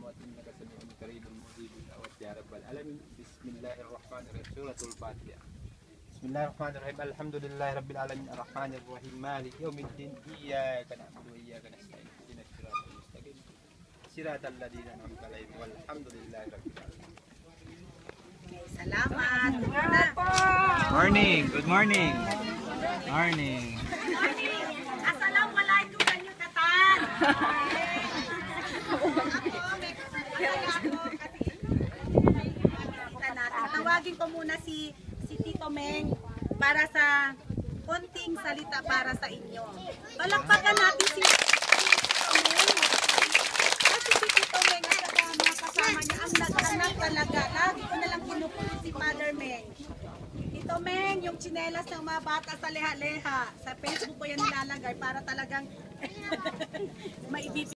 الأموات إنك سميع قريب مجيب الدعوات يا رب العالمين. بسم الله الرحمن الرحيم. سورة الفاتحة. بسم الله الرحمن الرحيم. الحمد لله رب العالمين الرحمن الرحيم مالك يوم الدين إياك نعبد وإياك نستعين اهدنا الصراط المستقيم صراط الذين أنعمت عليهم والحمد لله رب العالمين. Salamat. Morning. Good morning. Morning. Assalamualaikum kanyo katan. Tawagin ko muna si Tito Meng para sa konting salita para sa inyo. Palakpakan natin si Tito Meng. Kasi si Tito Meng at mga kasama niya ang nag-anak talaga. Lagi ko nalang kinukulit si Father Meng. Tito Meng, yung tsinelas ng mga bata sa leha-leha. Sa Facebook ko yan nilalagay para talagang maibibigay.